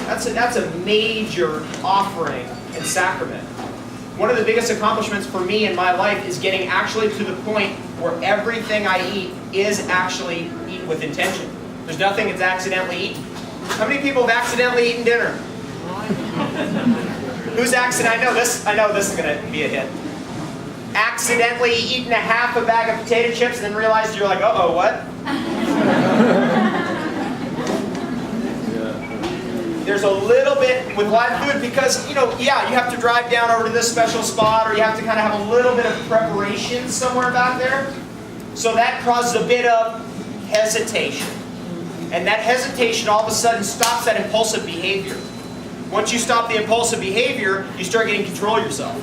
That's a major offering and sacrament. One of the biggest accomplishments for me in my life is getting actually to the point where everything I eat is actually eaten with intention. There's nothing that's accidentally eaten. How many people have accidentally eaten dinner? Who's accident? I know this is going to be a hit. Accidentally eaten a half a bag of potato chips and then realized you're like, uh-oh, what? There's a little bit with live food because, yeah, you have to drive down over to this special spot or you have to kind of have a little bit of preparation somewhere back there. So that causes a bit of hesitation. And that hesitation all of a sudden stops that impulsive behavior. Once you stop the impulsive behavior, you start getting control of yourself.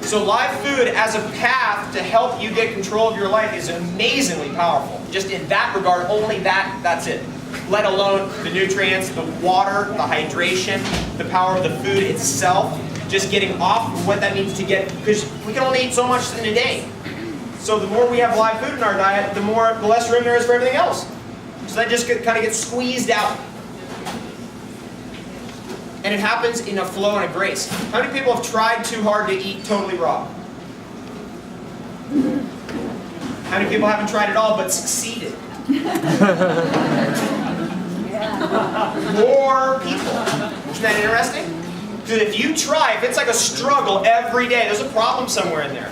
So live food as a path to help you get control of your life is amazingly powerful. Just in that regard, only that's it. Let alone the nutrients, the water, the hydration, the power of the food itself. Just getting off of what that means to get, because we can only eat so much in a day. So the more we have live food in our diet, the less room there is for everything else. So that just kind of gets squeezed out. And it happens in a flow and a grace. How many people have tried too hard to eat totally raw? How many people haven't tried at all but succeeded? More people. Isn't that interesting? Because if you try, if it's like a struggle every day, there's a problem somewhere in there.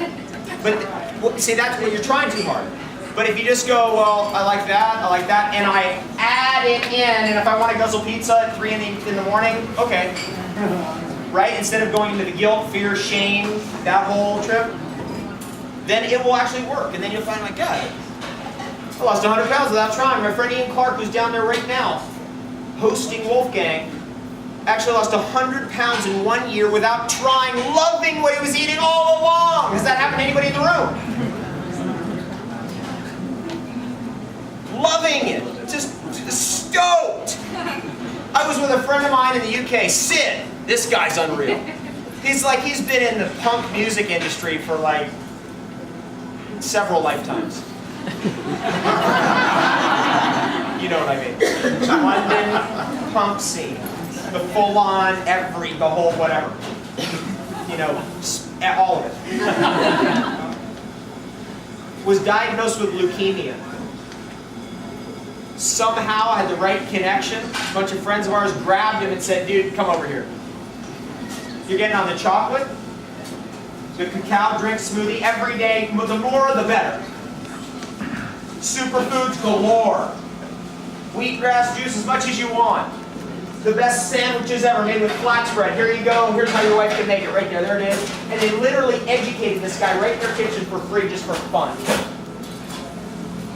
But see, that's when you're trying too hard. But if you just go, well, I like that, and I add it in, and if I want to guzzle pizza at 3 in the morning, okay. Right? Instead of going into the guilt, fear, shame, that whole trip, then it will actually work. And then you'll find, my God, I lost 100 pounds without trying. My friend Ian Clark, who's down there right now, hosting Wolfgang, actually lost 100 pounds in 1 year without trying, loving what he was eating all along. Has that happened to anybody in the room? Loving it. Just stoked. I was with a friend of mine in the UK, Sid. This guy's unreal. He's been in the punk music industry for like several lifetimes. You know what I mean. London punk scene. The full-on, the whole whatever. All of it. Was diagnosed with leukemia. Somehow had the right connection. A bunch of friends of ours grabbed him and said, dude, come over here. You're getting on the chocolate, the cacao drink smoothie every day. The more, the better. Superfoods galore. Wheatgrass juice as much as you want. The best sandwiches ever made with flax bread. Here you go. Here's how your wife can make it right there. There it is. And they literally educated this guy right in their kitchen for free just for fun.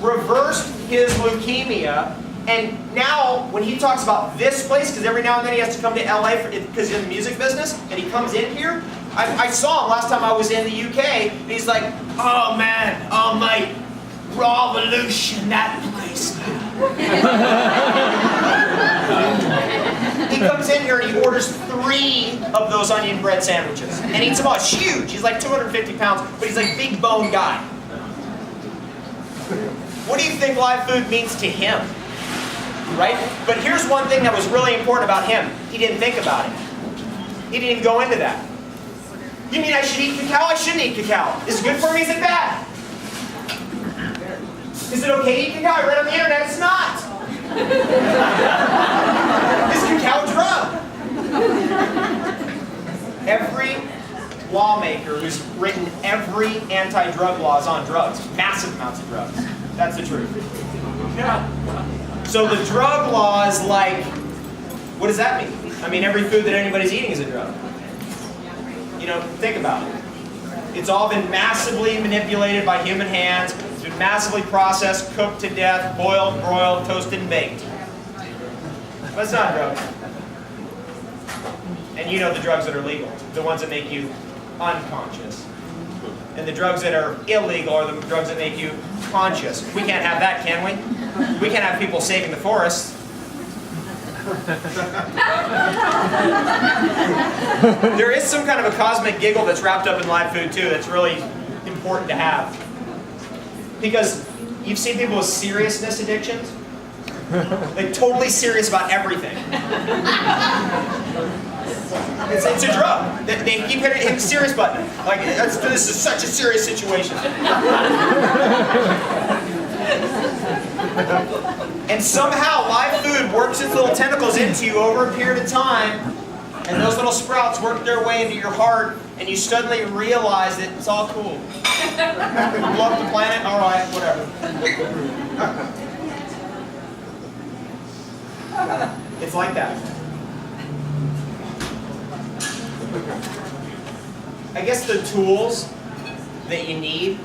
Reversed his leukemia, and now when he talks about this place, because every now and then he has to come to LA because he's in the music business, and he comes in here. I saw him last time I was in the UK, and he's like, oh man, oh mate, Revolution, that place. He comes in here and he orders 3 of those onion bread sandwiches, and eats them all. It's huge. He's like 250 pounds, but he's like big bone guy. What do you think live food means to him? Right? But here's one thing that was really important about him. He didn't think about it. He didn't even go into that. You mean I should eat cacao? I shouldn't eat cacao. Is it good for me? Is it bad? Is it okay to eat cacao? I read on the internet it's not. Is cacao a drug? Every lawmaker who's written every anti-drug law is on drugs. Massive amounts of drugs. That's the truth. Yeah. So the drug law is like, what does that mean? I mean, every food that anybody's eating is a drug. Think about it. It's all been massively manipulated by human hands. It's been massively processed, cooked to death, boiled, broiled, toasted, and baked. But it's not a drug. And you know the drugs that are legal, the ones that make you unconscious. And the drugs that are illegal are the drugs that make you conscious. We can't have that, can we? We can't have people saving the forests. There is some kind of a cosmic giggle that's wrapped up in live food too that's really important to have. Because you've seen people with seriousness addictions. Like totally serious about everything. It's a drug. They keep hitting the serious button. Like, this is such a serious situation. And somehow live food works its little tentacles into you over a period of time, and those little sprouts work their way into your heart, and you suddenly realize that it's all cool. Blow up the planet, all right, whatever. It's like that. I guess the tools that you need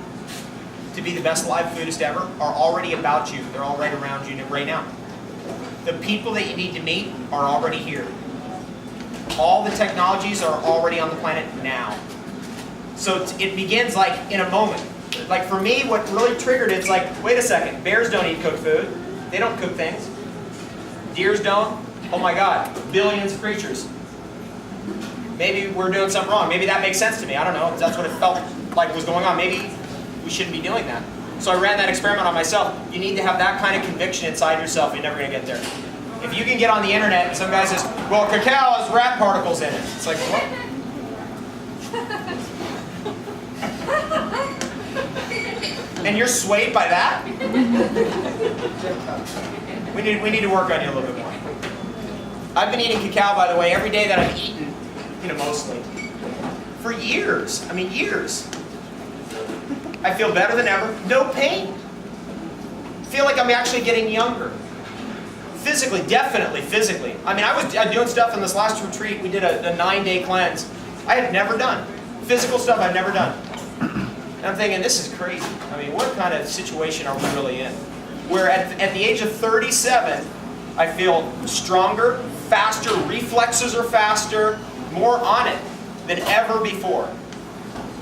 to be the best live foodist ever are already about you. They're all right around you right now. The people that you need to meet are already here. All the technologies are already on the planet now. So it begins like in a moment. Like for me, what really triggered it's like, wait a second, bears don't eat cooked food. They don't cook things. Deers don't. Oh my God, billions of creatures. Maybe we're doing something wrong. Maybe that makes sense to me. I don't know. That's what it felt like was going on. Maybe we shouldn't be doing that. So I ran that experiment on myself. You need to have that kind of conviction inside yourself. You're never going to get there. If you can get on the internet and some guy says, well, cacao has rat particles in it. It's like, what? And you're swayed by that? We need to work on you a little bit more. I've been eating cacao, by the way, every day that I've eaten, mostly, for years. I mean, years. I feel better than ever. No pain. Feel like I'm actually getting younger. Physically, definitely physically. I mean, I was doing stuff in this last retreat. We did a 9-day cleanse. I had never done. Physical stuff I've never done. And I'm thinking, this is crazy. I mean, what kind of situation are we really in? Where at the age of 37, I feel stronger, faster, reflexes are faster, more on it than ever before.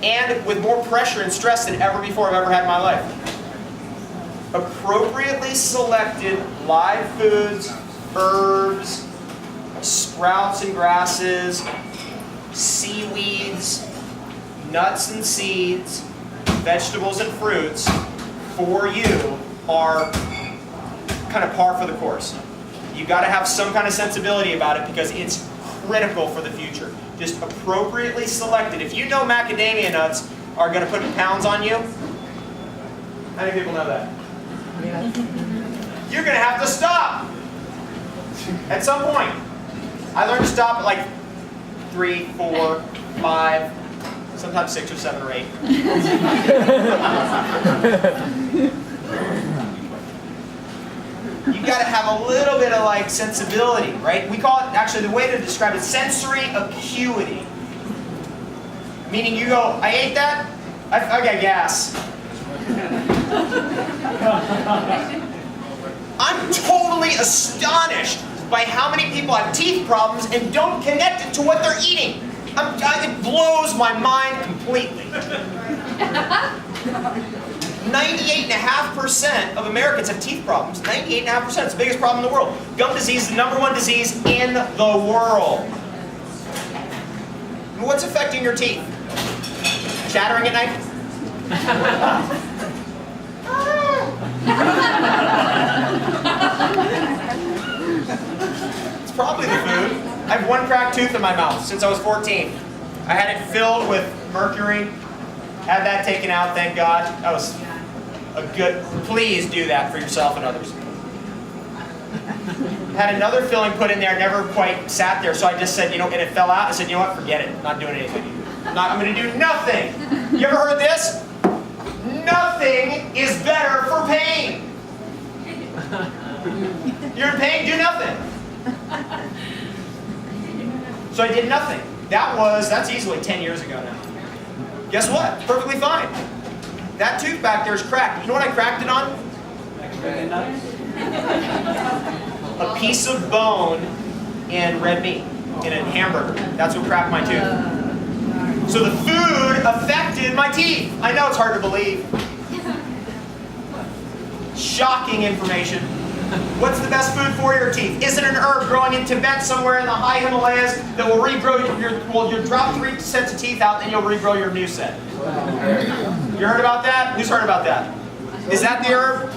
And with more pressure and stress than ever before I've ever had in my life. Appropriately selected live foods, herbs, sprouts and grasses, seaweeds, nuts and seeds, vegetables and fruits for you are kind of par for the course. You've got to have some kind of sensibility about it because it's critical for the future. Just appropriately selected. If you know macadamia nuts are going to put pounds on you, how many people know that? You're going to have to stop at some point. I learned to stop at like 3, 4, 5, sometimes 6 or 7 or 8. You've got to have a little bit of like sensibility, right? We call it, actually the way to describe it, sensory acuity. Meaning you go, I ate that, I got gas. I'm totally astonished by how many people have teeth problems and don't connect it to what they're eating. It blows my mind completely. 98.5% of Americans have teeth problems. 98.5%. It's the biggest problem in the world. Gum disease is the #1 disease in the world. What's affecting your teeth? Chattering at night? It's probably the food. I have 1 cracked tooth in my mouth since I was 14. I had it filled with mercury. Had that taken out, thank God. That was a good, please do that for yourself and others. Had another filling put in there, never quite sat there, so I just said, and it fell out. I said, you know what, forget it. I'm not doing anything. I'm going to do nothing. You ever heard this? Nothing is better for pain. You're in pain, do nothing. So I did nothing. That's easily 10 years ago now. Guess what? Perfectly fine. That tooth back there is cracked. You know what I cracked it on? A piece of bone and red meat in a hamburger. That's what cracked my tooth. So the food affected my teeth. I know it's hard to believe. Shocking information. What's the best food for your teeth? Is it an herb growing in Tibet somewhere in the high Himalayas that will regrow you'll drop 3 sets of teeth out and you'll regrow your new set? You heard about that? Who's heard about that? Is that the herb?